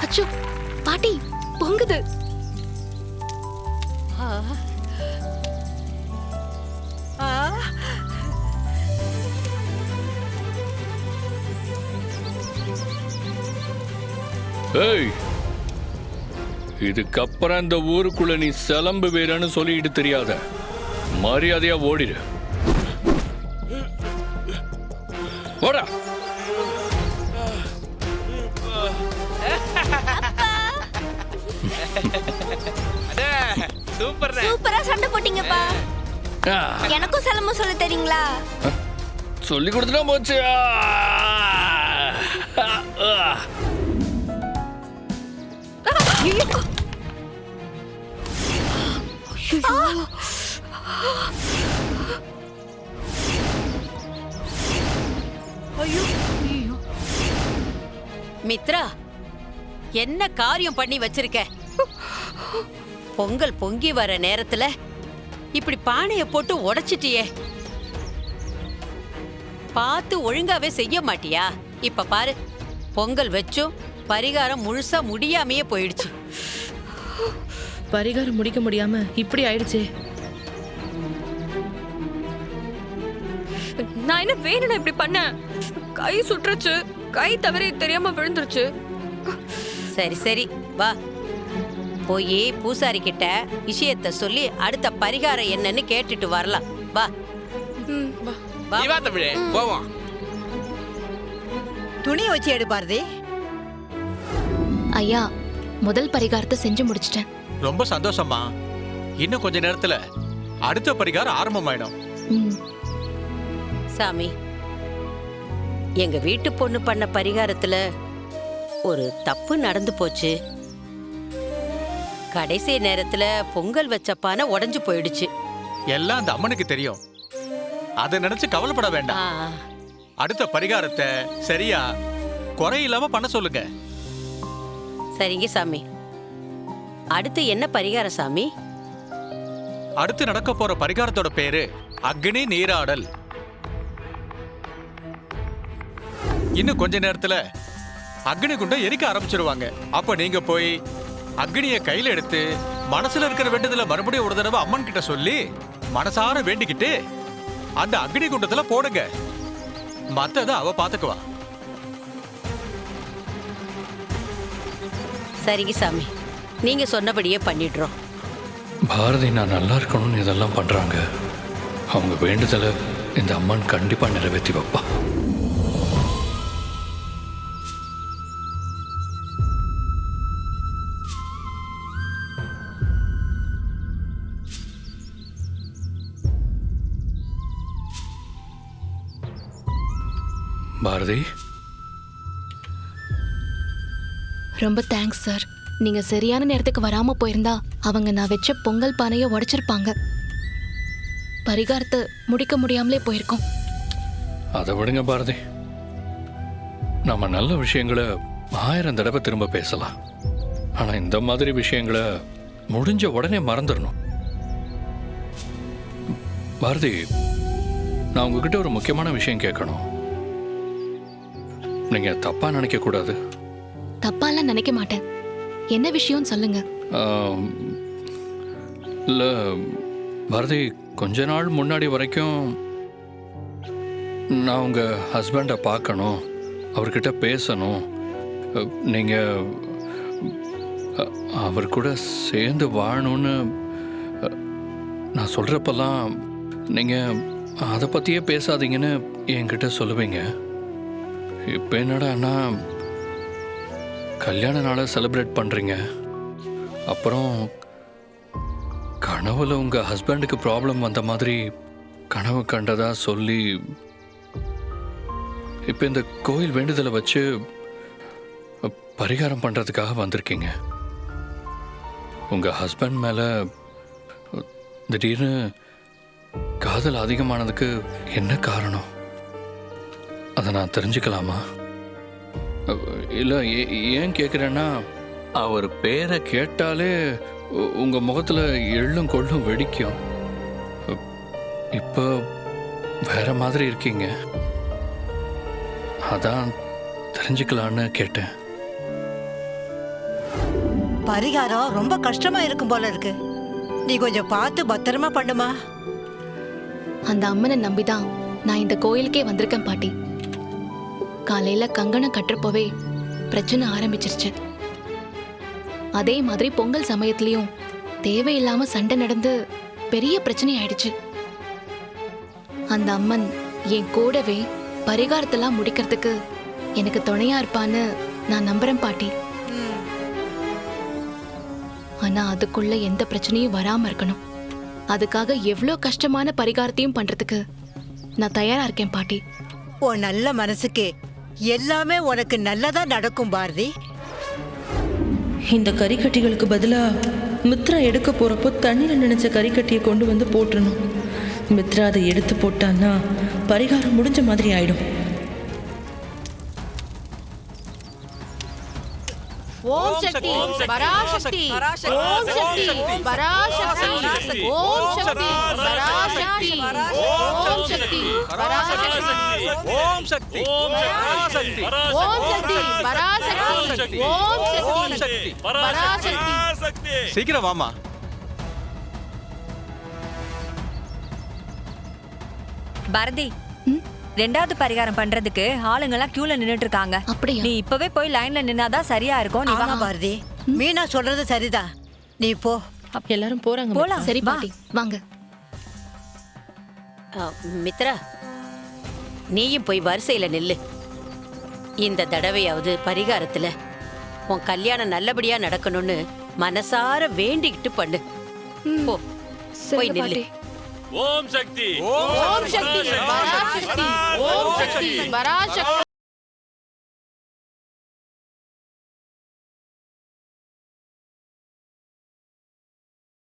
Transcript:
அச்சோ பாட்டி பொங்குது. ஏய், இதுக்கப்புறம் இந்த ஊருக்குள்ள நீ சிலம்பு வேறன்னு சொல்லிட்டு தெரியாத. மரியாதையா ஓடிடு. ஓடா. சூப்பரா சண்டை போட்டீங்கப்பா. எனக்கும் சிலம்பம் சொல்ல தெரியுங்களா? சொல்லி கொடுத்துட்டா போச்சு. மித்ரா, என்ன காரியம் பண்ணி வச்சிருக்க? பொங்கல் பொங்கி வர நேரத்துல இப்படி பானைய போட்டு உடைச்சிட்டியே. பார்த்து ஒழுங்காவே செய்ய மாட்டியா? இப்ப பாரு, பொங்கல் வச்சும் பரிகாரம் முழுசா முடியாமையே போயிடுச்சு. பரிகாரம் முடிக்க முடியாம இப்படி ஆயிடுச்சே. நான் என்ன வேணும்னா இப்படி பண்ண? கை சுற்றுச்சு, கை தவறி தெரியாம விழுந்துருச்சு. சரி சரி, வா போய் பூசாரி கிட்ட விஷயத்த சொல்லி அடுத்த பரிகாரம் என்னன்னு கேட்டுட்டு வரலாம். வா வா தமிழே, போவோம். துணியை வச்சு எடு பாரதி. ஐயா, முதல் பரிகாரத்தை செஞ்சு முடிச்சிட்டேன். ரொம்ப சந்தோஷமா. இன்னும் கொஞ்ச நேரத்துல அடுத்த பரிகாரம் ஆரம்பமாயிடும். சாமி, எங்க வீட்டு பொண்ணு பண்ண பரிகாரத்துல ஒரு தப்பு நடந்து போச்சு. கடைசி நேரத்துல பொங்கல் வச்ச பானை உடைஞ்சு போயிடுச்சு. எல்லாம் அந்த அம்மனுக்கு தெரியும். அதை நினைச்சு கவலைப்பட வேண்டாம். அடுத்த பரிகாரத்தை சரியா குறையில்லாம பண்ண சொல்லுங்க. சரிங்க சாமி. அடுத்து என்ன பரிகாரம் சாமி? அடுத்து நடக்க போற பரிகாரத்தோட பேரு அக்னி நீராடல். இன்னும் கொஞ்ச நேரத்துல அக்னி குண்டை எரிக்க ஆரம்பிச்சிருவாங்க. அப்ப நீங்க போய் அக்னியை கையில எடுத்து மனசுல இருக்கிற வேண்டுதல மறுபடியும் ஒரு தடவை அம்மன் கிட்ட சொல்லி மனசார வேண்டிக்கிட்டு அந்த அக்னி குண்டத்துல போடுங்க. மத்தத அவ பாத்துக்குவா. சரிங்க சாமி, நீங்க சொன்னபடியே பண்ணிடுறோம். பாரதி நான் நல்லா இருக்கணும்னு இதெல்லாம் பண்றாங்க. அவங்க வேண்டுதலை இந்த அம்மன் கண்டிப்பா நிறைவேற்றி வைப்பா. பாரதி, ரொம்ப தேங்க்ஸ் சார். நீங்க சரியான நேரத்துக்கு வராம போயிருந்தா அவங்க நான் வச்ச பொங்கல் பானையை உடைச்சிருப்பாங்க. பரிகாரத்தை முடிக்க முடியாமலே போயிருக்கோம். அதை விடுங்க பாரதி. நம்ம நல்ல விஷயங்களை 1000 தடவை திரும்ப பேசலாம். ஆனா இந்த மாதிரி விஷயங்களை முடிஞ்ச உடனே மறந்துடணும். பாரதி, நான் உங்ககிட்ட ஒரு முக்கியமான விஷயம் கேட்கணும். நீங்க தப்பா நினைக்க கூடாது. தப்பாலாம் நினைக்க மாட்டேன். என்ன விஷயம் சொல்லுங்க. இல்ல பாரதி, கொஞ்ச நாள் முன்னாடி வரைக்கும் நான் உங்க ஹஸ்பண்டை பார்க்கணும், அவர்கிட்ட பேசணும், நீங்க அவர் கூட சேர்ந்து வாழணும்னு நான் சொல்றப்பெல்லாம் நீங்க அதை பத்தியே பேசாதீங்கன்னு என்கிட்ட சொல்லுவீங்க. இப்போ என்னடா அண்ணா கல்யாண நாளை செலிப்ரேட் பண்றீங்க, அப்புறம் கனவுல உங்க ஹஸ்பண்டுக்கு ப்ராப்ளம் வந்த மாதிரி கனவு கண்டதா சொல்லி இப்போ இந்த கோயில் வேண்டுதலை வச்சு பரிகாரம் பண்றதுக்காக வந்திருக்கீங்க. உங்க ஹஸ்பண்ட் மேல திடீர்னு காதல் அதிகமானதுக்கு என்ன காரணம்? அதை நான் தெரிஞ்சுக்கலாமா? இல்லை, ஏன் கேட்குறேன்னா, அவர் பேரை கேட்டாலே உங்க முகத்துல எள்ளும் கொள்ளும் வெடிக்கும். இப்போ வேற மாதிரி இருக்கீங்க, அதான் தெரிஞ்சுக்கலான்னு கேட்டேன். பரிகாரம் ரொம்ப கஷ்டமா இருக்கும் போல இருக்கு. நீ கொஞ்சம் பார்த்து பத்திரமா பண்ணுமா. அந்த அம்மனை நம்பிதான் நான் இந்த கோயிலுக்கே வந்திருக்கேன் பாட்டி. காலையில கங்கணம் கட்டுறப்பவே பிரச்சனை ஆரம்பிச்சிருச்சு. அதே மாதிரி பொங்கல் சமயத்திலயும் தேவையில்லாம சண்டை நடந்து பெரிய பிரச்சனை ஆயிடுச்சு. அந்த அம்மன் என் கூடவே பரிகாரத்தெல்லாம் முடிக்கிறதுக்கு எனக்கு துணையா இருப்பான்னு நான் நம்புறேன் பாட்டி. ஆனா அதுக்குள்ள எந்த பிரச்சனையும் வராம இருக்கணும். அதுக்காக எவ்வளோ கஷ்டமான பரிகாரத்தையும் பண்றதுக்கு நான் தயாரா இருக்கேன் பாட்டி. உன் நல்ல மனசுக்கு எல்லாமே உனக்கு நல்லதா நடக்கும் பாரதி. இந்த கறிக்கட்டிகளுக்கு பதிலா மித்ரா எடுக்க போறப்போ தண்ணியில் நினைச்ச கறிக்கட்டியை கொண்டு வந்து போட்டுறணும். மித்ரா அதை எடுத்து போட்டான்னா பரிகாரம் முடிஞ்ச மாதிரி ஆயிடும். ஓம் சக்தி பராசக்தி ஓம் சக்தி பராசக்தி ஓம் சக்தி பராசக்தி ஓம் சக்தி பராசக்தி ஓம் சக்தி பராசக்தி ஓம் சக்தி பராசக்தி ஓம் சக்தி பராசக்தி. சீக்கிரம் வாமா. பாரதி, ரெண்டாவது பரிகாரம் பண்றதுக்கு ஆளுங்கெல்லாம் கியூல நின்னுட்டு இருக்காங்க. அப்படியா? நீ இப்பவே போய் லைன்ல நின்னாதான் சரியா இருக்கும். நீ வா. ஆமா பாரதி, மீனா சொல்றது சரிதான். நீ போ. எல்லாரும் போறாங்க. போலாம். சரி வா. பாட்டி, வாங்க. மித்ரா, நீயும் போய் வரிசையில நில்லு. இந்த தடவையாவது பரிகாரத்துல உன் கல்யாணம் நல்லபடியா நடக்கணும்னு மனசார வேண்டிக்கிட்டு பண்ணு. போ, போய் நில்லு. ஓம் சக்தி பராசக்தி ஓம் சக்தி பராசக்தி